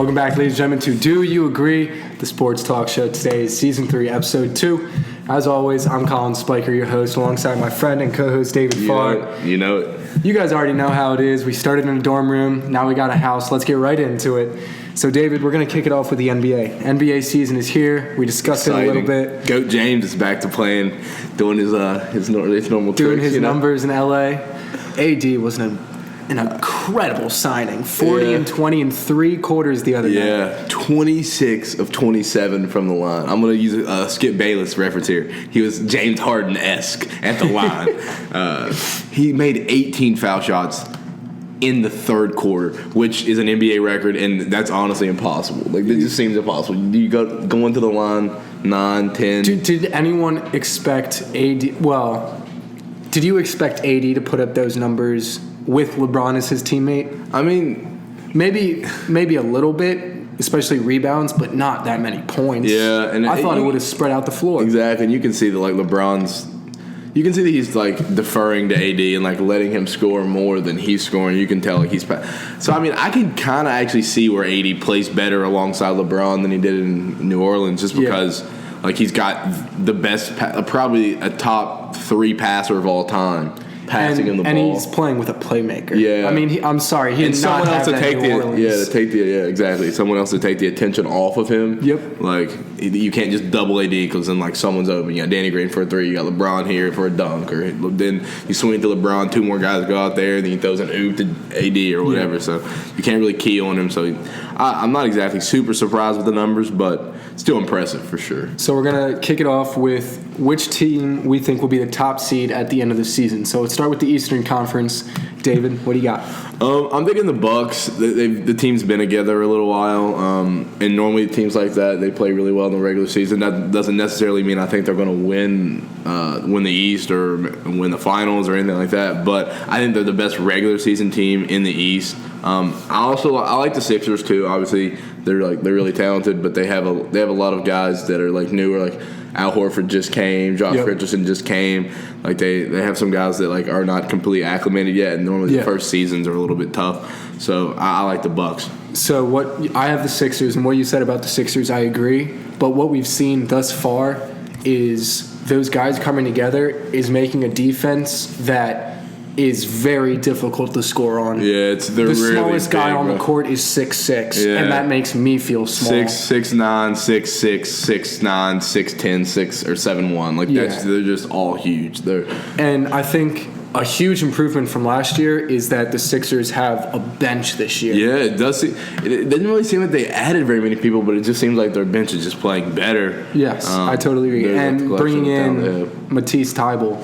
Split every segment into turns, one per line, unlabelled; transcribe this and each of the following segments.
Welcome back, ladies and gentlemen, to Do You Agree, the sports talk show. Today is Season 3, Episode 2. As always, I'm Collin Spiker, your host, alongside my friend and co-host David Farr.
You know it.
You guys already know how it is. We started in a dorm room. Now we got a house. Let's get right into it. So, David, we're going to kick it off with the NBA. NBA season is here. We discussed it a little bit.
Goat James is back to playing, doing his normal tricks.
Doing his numbers in LA. AD was an incredible signing. 40 and 20 in 3 quarters the other night.
Yeah, 26 of 27 from the line. I'm going to use a Skip Bayless reference here. He was James Harden-esque at the line. He made 18 foul shots in the third quarter, which is an NBA record, and that's honestly impossible. Like, it just seems impossible. You go into the line 9, 10.
Did anyone expect AD? Well, did you expect AD to put up those numbers with LeBron as his teammate?
I mean,
maybe a little bit, especially rebounds, but not that many points.
Yeah, and
I thought it would have spread out the floor.
Exactly, and you can see that you can see that he's like deferring to AD and like letting him score more than he's scoring. You can tell like he's. So I mean, I can kind of actually see where AD plays better alongside LeBron than he did in New Orleans, just because like he's got the best, probably a top 3 passer of all time. Passing him the ball.
And he's playing with a playmaker.
Yeah.
I mean, I'm sorry. He did not have that in New Orleans.
Exactly. Someone else to take the attention off of him.
Yep.
Like, you can't just double AD because then, like, someone's open. You got Danny Green for a 3. You got LeBron here for a dunk. Or then you swing to LeBron, 2 more guys go out there, then he throws an oop to AD or whatever. Yeah. So you can't really key on him. So I'm not exactly super surprised with the numbers, but still impressive for sure.
So we're going to kick it off with which team we think will be the top seed at the end of the season. So let's start with the Eastern Conference. David, what do you got?
I'm thinking the Bucks. The team's been together a little while, and normally teams like that, they play really well in the regular season. That doesn't necessarily mean I think they're going to win the East or win the finals or anything like that, but I think they're the best regular season team in the East. I like the Sixers too. Obviously, they're really talented, but they have a lot of guys that are like newer. Like Al Horford just came, Josh Richardson just came. Like they have some guys that like are not completely acclimated yet, and normally the first seasons are a little bit tough. So I like the Bucks.
So I have the Sixers, and what you said about the Sixers, I agree. But what we've seen thus far is those guys coming together is making a defense that is very difficult to score on.
Yeah, the really
smallest guy
big,
on the court is 6'6", and that makes me feel small.
6'9", 6'6", 6'9", 6'10", 6 or 7'1". Like they're just all huge.
And I think a huge improvement from last year is that the Sixers have a bench this year.
Yeah, it does. It doesn't really seem like they added very many people, but it just seems like their bench is just playing better.
Yes, I totally agree. And bringing in Matisse Thybulle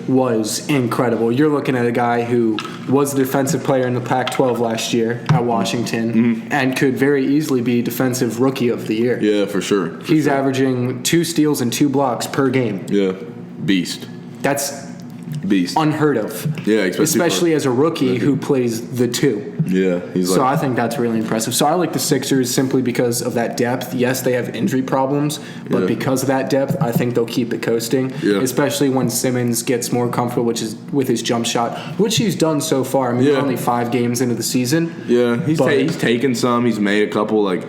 was incredible. You're looking at a guy who was a defensive player in the Pac-12 last year at Washington and could very easily be Defensive Rookie of the Year.
Yeah, for sure.
He's averaging 2 steals and 2 blocks per game.
Yeah, beast.
That's
beast.
Unheard of.
Yeah,
especially as a rookie who plays the 2.
Yeah,
so I think that's really impressive. So I like the Sixers simply because of that depth. Yes, they have injury problems, but because of that depth, I think they'll keep it coasting. Yeah. Especially when Simmons gets more comfortable, with his jump shot, which he's done so far. I mean, only 5 games into the season.
Yeah, he's taken some. He's made a couple like.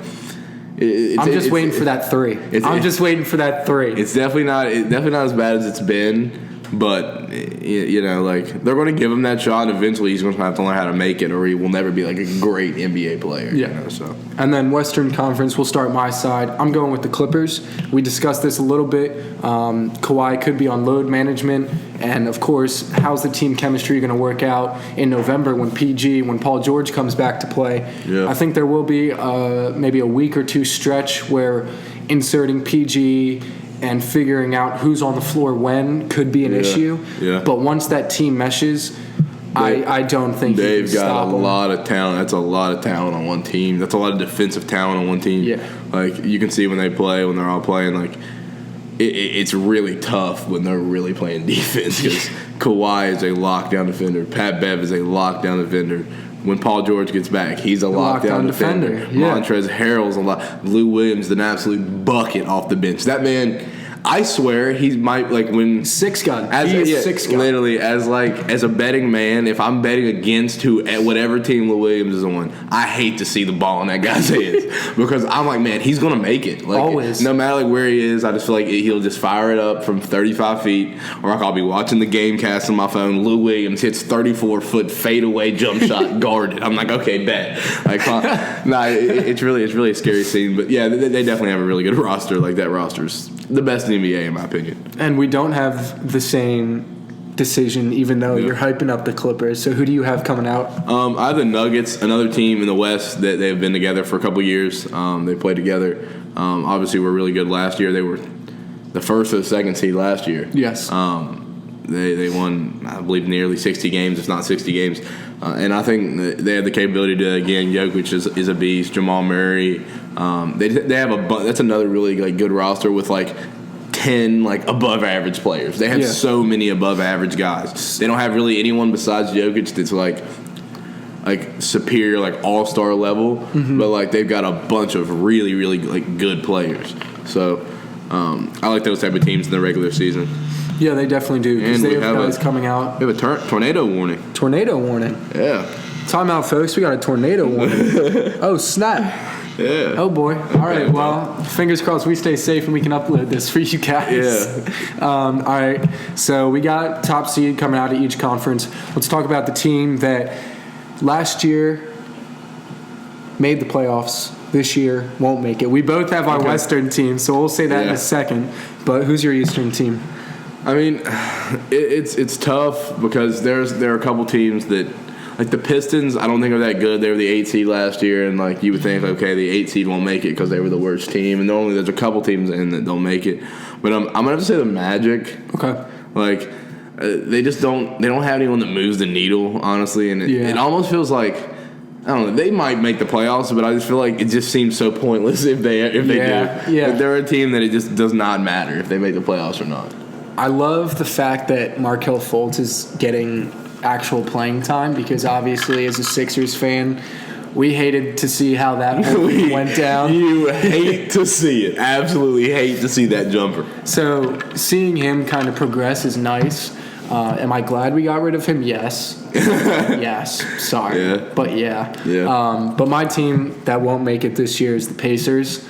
I'm just waiting for that 3. It's
definitely not as bad as it's been. But, you know, like, they're going to give him that shot, and eventually he's going to have to learn how to make it, or he will never be, like, a great NBA player.
Yeah.
You know, so.
And then Western Conference, we'll start my side. I'm going with the Clippers. We discussed this a little bit. Kawhi could be on load management. And, of course, how's the team chemistry going to work out in November when Paul George comes back to play? Yeah. I think there will be maybe a week or 2 stretch where inserting PG and figuring out who's on the floor when could be an issue. Yeah. But once that team meshes, I don't think
they've got a lot of talent. That's a lot of talent on one team. That's a lot of defensive talent on one team. Yeah. Like, you can see when they're all playing, like, it's really tough when they're really playing defense because Kawhi is a lockdown defender. Pat Bev is a lockdown defender. When Paul George gets back, he's a lockdown defender. Yeah. Montrezl Harrell's a lot. Lou Williams, an absolute bucket off the bench. That man, I swear he might when
six gun. He is six gun.
Literally as a betting man, if I'm betting against whatever team Lou Williams is on, I hate to see the ball in that guy's hands because I'm like, man, he's gonna make it.
Always.
No matter where he is, I just feel like he'll just fire it up from 35 feet, or I'll be watching the game cast on my phone. Lou Williams hits 34-foot fadeaway jump shot guarded. I'm like, okay, bet. It's really a scary scene. But yeah, they definitely have a really good roster. Like that roster's the best in the NBA in my opinion.
And we don't have the same decision, even though you're hyping up the Clippers. So who do you have coming out?
I have the Nuggets, another team in the West that they've been together for a couple years. They played together. Obviously, were really good last year. They were the first or the second seed last year.
Yes.
They won, I believe, nearly 60 games, if not 60 games. And I think they have the capability to, again, Jokic is a beast. Jamal Murray. They have that's another really good roster with 10 above average players. They have so many above average guys. They don't have really anyone besides Jokic that's superior all-star level, but they've got a bunch of really really good players. So I like those type of teams in the regular season.
Yeah, they definitely do because they have guys coming out.
We have a tornado warning.
Tornado warning.
Yeah.
Time out, folks. We got a tornado warning. Oh, snap.
Yeah.
Oh, boy. All right. Well, fingers crossed we stay safe and we can upload this for you guys.
Yeah.
All right. So we got top seed coming out of each conference. Let's talk about the team that last year made the playoffs. This year won't make it. We both have our Western team, so we'll say that in a second. But who's your Eastern team?
I mean, it's tough because there are a couple teams that the Pistons. I don't think are that good. They were the 8 seed last year, and you would think, okay, the 8 seed won't make it because they were the worst team. And normally there's a couple teams in that don't make it. But I'm gonna have to say the Magic.
Okay.
They just don't. They don't have anyone that moves the needle, honestly, and it almost feels like. I don't know. They might make the playoffs, but I just feel like it just seems so pointless if they do.
Yeah.
They're a team that it just does not matter if they make the playoffs or not.
I love the fact that Markelle Fultz is getting actual playing time because obviously as a Sixers fan, we hated to see how that went down.
You hate to see it. Absolutely hate to see that jumper.
So seeing him kind of progress is nice. Am I glad we got rid of him? Yes. Yes. Sorry.
Yeah.
But yeah.
Yeah.
But my team that won't make it this year is the Pacers.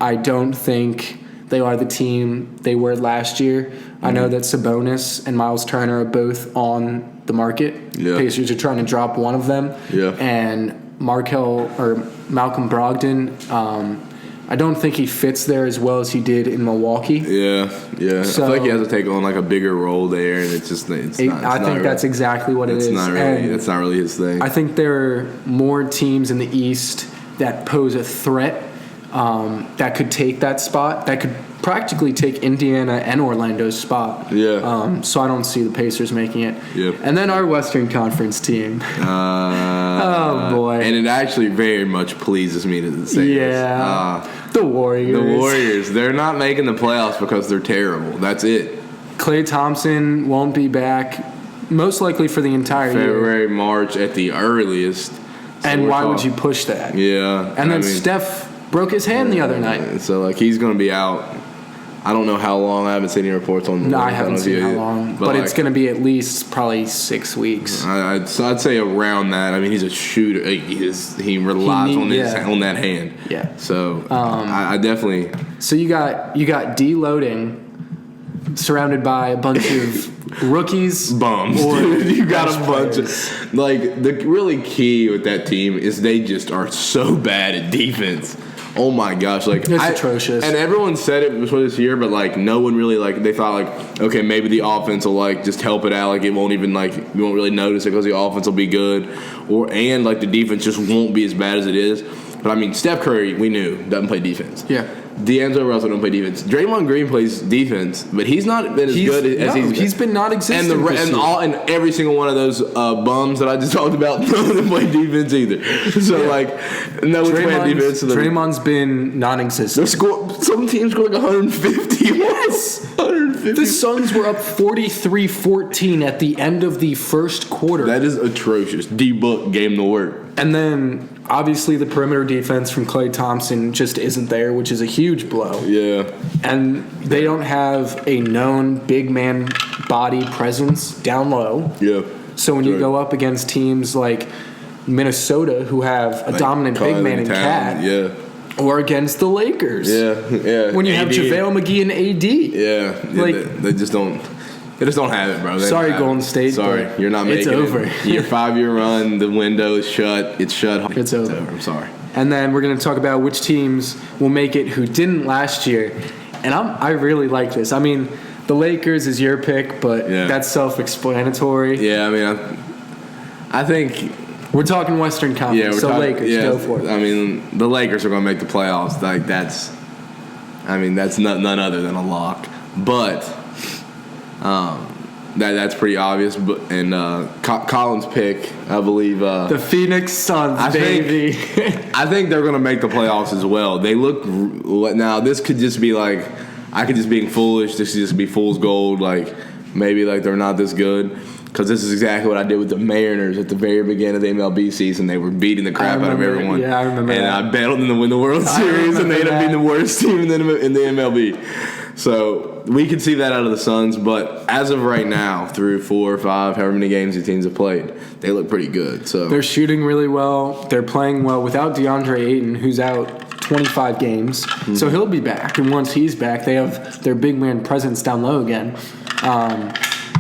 I don't think they are the team they were last year. I know that Sabonis and Miles Turner are both on the market.
Yeah.
Pacers are trying to drop one of them.
Yeah.
And Malcolm Brogdon, I don't think he fits there as well as he did in Milwaukee.
Yeah.
So,
I feel like he has to take on a bigger role there, and I
think that's exactly what it is.
That's not really his thing.
I think there are more teams in the East that pose a threat that could take that spot, that could practically take Indiana and Orlando's spot.
Yeah.
So I don't see the Pacers making it.
Yep.
And then our Western Conference team. Oh, boy.
And it actually very much pleases me to say this.
Yeah. The Warriors.
The Warriors. They're not making the playoffs because they're terrible. That's it.
Klay Thompson won't be back, most likely for the entire year.
February, March at the earliest. So
and why would you push that?
Yeah.
And then Steph broke his hand the other night.
So, he's going to be out. I don't know how long. I haven't seen any reports on.
No, I haven't seen how long, but it's going to be at least probably 6 weeks.
I'd say around that. I mean, he's a shooter. He relies on that hand.
Yeah.
So I definitely.
So you got deloading, surrounded by a bunch of rookies,
bums. Dude, you got a bunch of the really key with that team is they just are so bad at defense. Oh my gosh,
it's atrocious.
And everyone said it before this year, but no one really they thought okay, maybe the offense will just help it out, it won't even you won't really notice it because the offense will be good, and the defense just won't be as bad as it is. But I mean, Steph Curry, we knew doesn't play defense.
Yeah.
D'Angelo Russell don't play defense. Draymond Green plays defense, but he's not been as good as he's
been non-existent.
And every single one of those bums that I just talked about, none of them play defense either. So no one's playing defense.
Draymond's been non-existent.
Some teams scored 150.
Yes, 150. The Suns were up 43-14 at the end of the first quarter.
That is atrocious. D-Book game to work.
And then obviously the perimeter defense from Klay Thompson just isn't there, which is a huge blow.
Yeah.
And they don't have a known big man body presence down low.
Yeah.
So when you go up against teams like Minnesota, who have a dominant big man in Cat, or against the Lakers,
when
you have JaVale McGee and AD,
they just don't. They just don't have it, bro.
Sorry, Golden State.
Sorry, you're not making it.
It's over.
Your 5-year run, the window is shut. It's shut.
It's over.
I'm sorry.
And then we're going to talk about which teams will make it who didn't last year. And I really like this. I mean, the Lakers is your pick, but that's self-explanatory.
Yeah, I mean, I think
we're talking Western Conference. So Lakers, go for it.
I mean, the Lakers are going to make the playoffs. Like that's none other than a lock. But that's pretty obvious. But Collin's pick, I believe,
the Phoenix Suns, baby.
I think they're going to make the playoffs as well. They look now. This could just be like I could just being foolish. This could just be fool's gold. Like maybe like they're not this good. Because this is exactly what I did with the Mariners at the very beginning of the MLB season. They were beating the crap out of everyone.
Yeah, I remember
and
that.
I bet on them to win the World Series, and they ended up being the worst team in the MLB. So we can see that out of the Suns. But as of right now, through 4 or 5, however many games the teams have played, they look pretty good. So
they're shooting really well. They're playing well without DeAndre Ayton, who's out 25 games. Mm-hmm. So he'll be back. And once he's back, they have their big man presence down low again.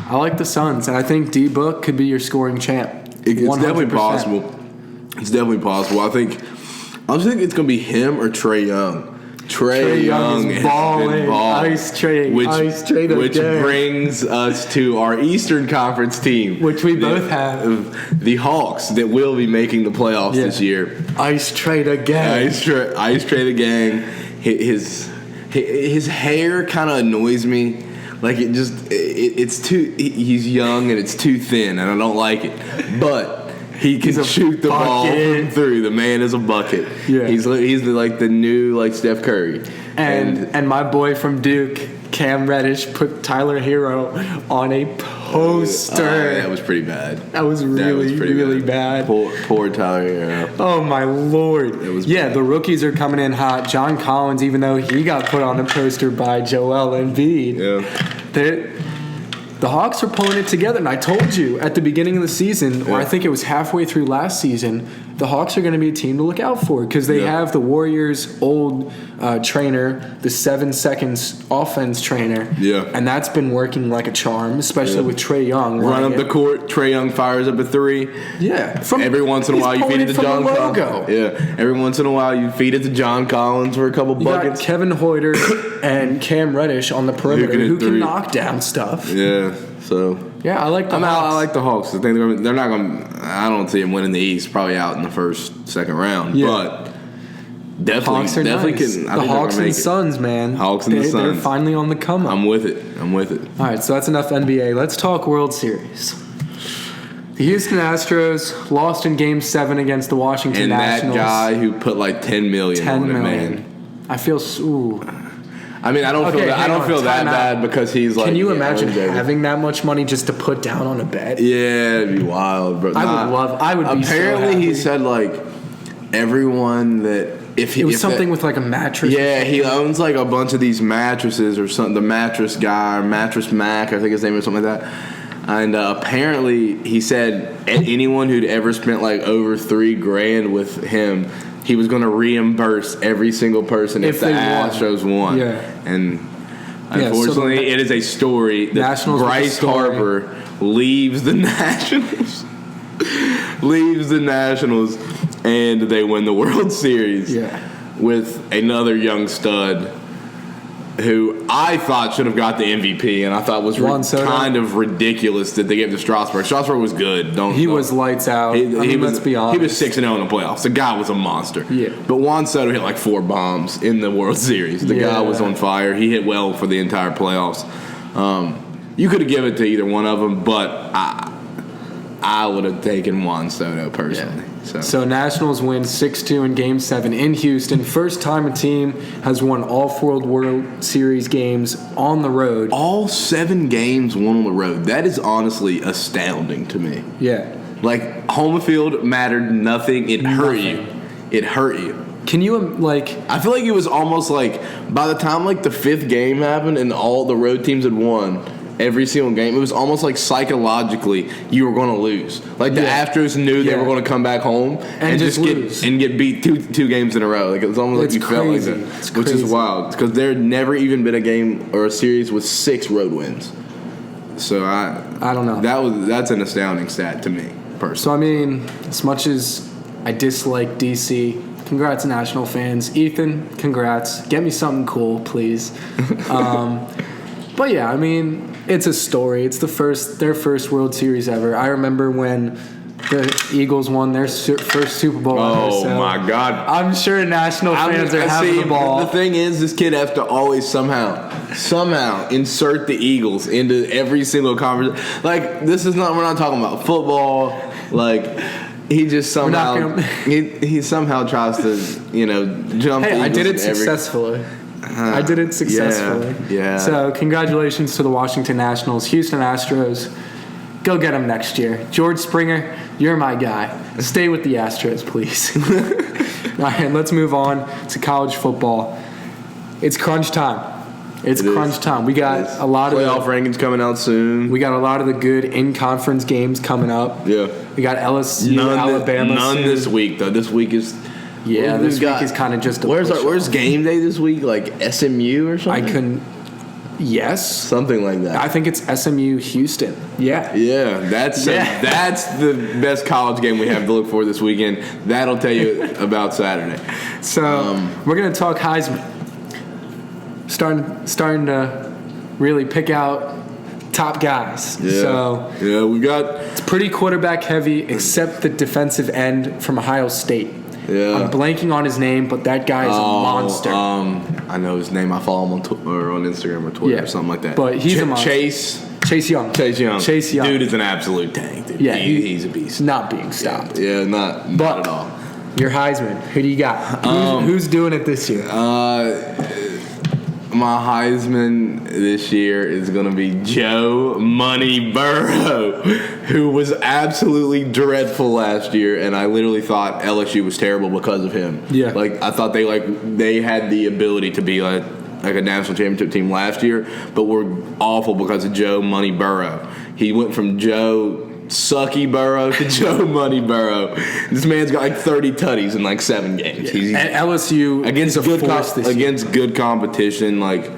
I like the Suns, and I think D-Book could be your scoring champ.
It's definitely possible. It's definitely possible. I think it's going to be him or Trae Young. Trae Young
is balling. Ice Trae.
Which brings us to our Eastern Conference team.
Which we both have.
The Hawks that will be making the playoffs this year.
Ice Trae the gang.
Ice Trae the gang. His hair kind of annoys me. Like it's too. He's young and it's too thin, and I don't like it. But he can shoot the ball through. The man is a bucket. Yeah. He's like the new like Steph Curry.
And my boy from Duke, Cam Reddish, put Tyler Hero on a poster.
That was pretty bad.
That was really bad.
Poor Tyler Hero.
Oh my Lord. The rookies are coming in hot. John Collins, even though he got put on a poster by Joel Embiid. The Hawks are pulling it together, and I told you at the beginning of the season, or I think it was halfway through last season, the Hawks are going to be a team to look out for because they have the Warriors' old trainer, the 7 seconds offense trainer, and that's been working like a charm, especially with Trae Young.
Run up the court, Trae Young fires up a 3.
Yeah.
Every once in a while you feed it to John Collins. Yeah. Every once in a while you feed it to John Collins for a couple buckets.
Got Kevin Hoyter and Cam Reddish on the perimeter who can knock down stuff.
Yeah. So
I like the Hawks.
I like the Hawks. I think they're not going to. I don't see them winning the East. Probably out in the second round. Yeah. But definitely,
Hawks are
definitely
nice.
can.
The Hawks and Suns, man.
Hawks and the Suns.
They're finally on the come up.
I'm with it.
All right, so that's enough NBA. Let's talk World Series. The Houston Astros lost in Game 7 against the Washington Nationals.
And that guy who put like $10 million on it, man.
I feel.
I mean, I don't feel that bad because he's like.
Can you imagine having that much money just to put down on a bet?
Yeah, it'd be wild, bro.
I would be so
apparently,
happy.
he said like everyone that
it was something with like a mattress.
Yeah, he owns like a bunch of these mattresses or something. The mattress guy, or Mattress Mac, I think his name is something like that. And apparently, he said anyone who'd ever spent like over $3,000 with him, he was going to reimburse every single person if the Astros won. Yeah. And unfortunately, it is a story that Bryce Harper leaves the Nationals. And they win the World Series with another young stud who I thought should have got the MVP, and I thought was kind of ridiculous that they gave to Strasburg. Strasburg was good.
He was lights out. Let's be honest.
He was 6-0 in the playoffs. The guy was a monster. Yeah. But Juan Soto hit like 4 bombs in the World Series. The guy was on fire. He hit well for the entire playoffs. You could have given it to either one of them, but I would have taken Juan Soto personally.
So Nationals win 6-2 in Game 7 in Houston. First time a team has won all 4 World Series games on the road.
All 7 games won on the road. That is honestly astounding to me.
Yeah.
Like, home field mattered nothing. It hurt you. It hurt you.
Can you, like...
I feel like it was almost like, by the time, like, the 5th game happened and all the road teams had won every single game, it was almost like psychologically you were going to lose. Like, the Astros knew they were going to come back home and just get beat two games in a row. Like, it was almost like you felt like that, which is wild. Because there had never even been a game or a series with 6 road wins. So, I
don't know.
That's an astounding stat to me, personally.
So, I mean, as much as I dislike D.C., congrats, National fans. Ethan, congrats. Get me something cool, please. But yeah, I mean, it's a story. It's their first World Series ever. I remember when the Eagles won their first Super Bowl ever.
Oh,
so
my God.
I'm sure National fans are having the ball.
The thing is, this kid has to always somehow insert the Eagles into every single conversation. Like, we're not talking about football. Like, he just somehow he somehow tries to, jump.
Hey, I did it successfully.
Yeah.
So congratulations to the Washington Nationals, Houston Astros. Go get them next year. George Springer, you're my guy. Stay with the Astros, please. All right, let's move on to college football. It's crunch time. It's crunch time. We got a lot of
playoff rankings coming out soon.
We got a lot of the good in-conference games coming up.
Yeah.
We got LSU, Alabama.
None
soon.
This week though. This week is.
Yeah, this week is kind of just a
where's game day this week? Like SMU or something?
Yes.
Something like that.
I think it's SMU Houston. Yeah.
Yeah, that's the best college game we have to look for this weekend. That'll tell you about Saturday.
So we're going to talk Heisman. Starting to really pick out top guys.
Yeah.
So
we got...
It's pretty quarterback heavy except the defensive end from Ohio State.
Yeah.
I'm blanking on his name, but that guy is a monster.
I know his name. I follow him on Instagram or Twitter or something like that.
But he's a monster. Chase Young.
Dude is an absolute tank, dude.
Yeah,
he's a beast.
Not being stopped.
Yeah, not at all.
Your Heisman. Who do you got? Who's doing it this year?
My Heisman this year is going to be Joe Money Burrow, who was absolutely dreadful last year, and I literally thought LSU was terrible because of him.
Yeah.
Like, I thought they had the ability to be like a national championship team last year, but were awful because of Joe Money Burrow. He went from Joe Sucky Burrow to Joe Money Burrow. This man's got like 30 tutties in like 7 games.
And LSU
against good competition. Like,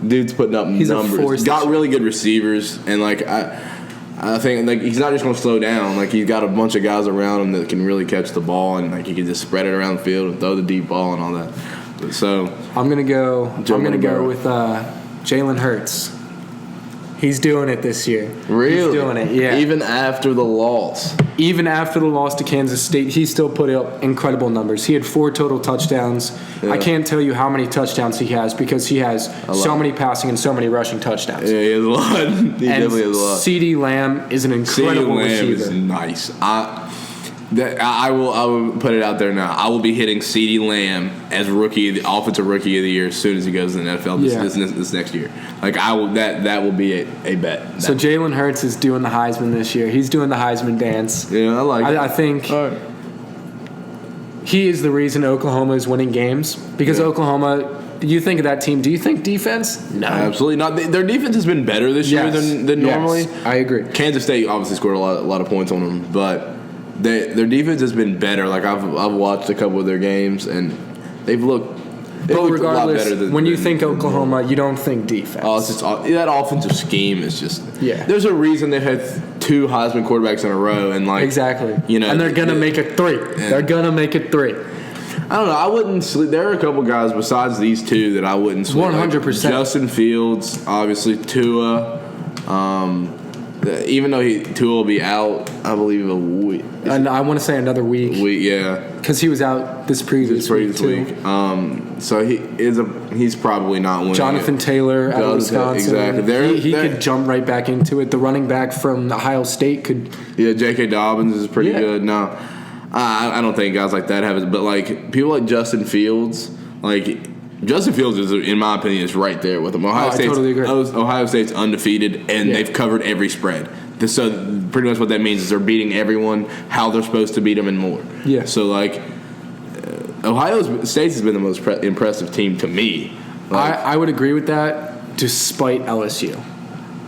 dude's putting up numbers. He's got really good receivers, and like I think like he's not just going to slow down. Like, he's got a bunch of guys around him that can really catch the ball, and like he can just spread it around the field and throw the deep ball and all that. So
I'm gonna go with Jalen Hurts. He's doing it this year.
Really?
He's doing it, yeah.
Even after the loss?
Even after the loss to Kansas State, he still put up incredible numbers. He had 4 total touchdowns. Yeah. I can't tell you how many touchdowns he has because he has so many passing and so many rushing touchdowns.
Yeah, he has a lot. He definitely has a lot.
CeeDee Lamb is an incredible receiver.
CeeDee Lamb is nice. I will put it out there now. I will be hitting CeeDee Lamb as offensive rookie of the year as soon as he goes in the NFL this next year. Like, I will that will be a bet.
So Jalen Hurts is doing the Heisman this year. He's doing the Heisman dance.
Yeah, I like it.
I think he is the reason Oklahoma is winning games because Oklahoma. You think of that team. Do you think defense? No,
absolutely not. Their defense has been better this year than normally.
I agree.
Kansas State obviously scored a lot of points on them, but their defense has been better. Like, I've watched a couple of their games, and they've looked a lot better than.
When you think Oklahoma, you don't think defense.
Oh, it's just that offensive scheme is just. Yeah. There's a reason they've had 2 Heisman quarterbacks in a row, and like
exactly. And they're gonna make it 3. They're gonna make it 3.
I don't know. I wouldn't sleep. There are a couple guys besides these 2 that I wouldn't sleep.
100%.
Like Justin Fields, obviously Tua. Even though Tua will be out, I believe a week.
And I want to say another week.
Yeah.
Because he was out this previous week.
So he's probably not winning.
Jonathan Taylor out of Wisconsin.
Exactly.
He could jump right back into it. The running back from Ohio State could.
Yeah, J.K. Dobbins is pretty good. No, I don't think guys like that have it. But like people like Justin Fields, Justin Fields is, in my opinion, is right there with him. I totally agree. Ohio State's undefeated, and they've covered every spread. So pretty much what that means is they're beating everyone how they're supposed to beat them and more.
Yeah.
So, like, Ohio State has been the most impressive team to me. Like,
I would agree with that, despite LSU.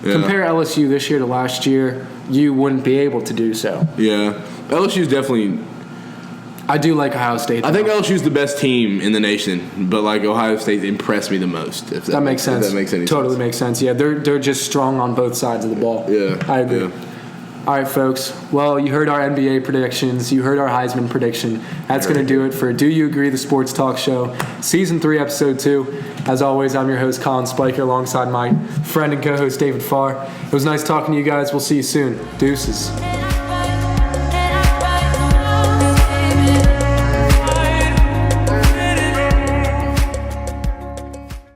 Yeah.
Compare LSU this year to last year, you wouldn't be able to do so.
Yeah. LSU's definitely...
I do like Ohio State, though.
I think LSU's the best team in the nation, but, like, Ohio State impressed me the most. If
that makes sense.
If that makes any
totally
sense.
makes sense. Yeah, they're just strong on both sides of the ball.
Yeah.
I agree.
Yeah.
All right, folks. Well, you heard our NBA predictions. You heard our Heisman prediction. That's going to do it for Do You Agree, the Sports Talk Show, Season 3, Episode 2. As always, I'm your host, Collin Spiker, alongside my friend and co-host, David Farr. It was nice talking to you guys. We'll see you soon. Deuces.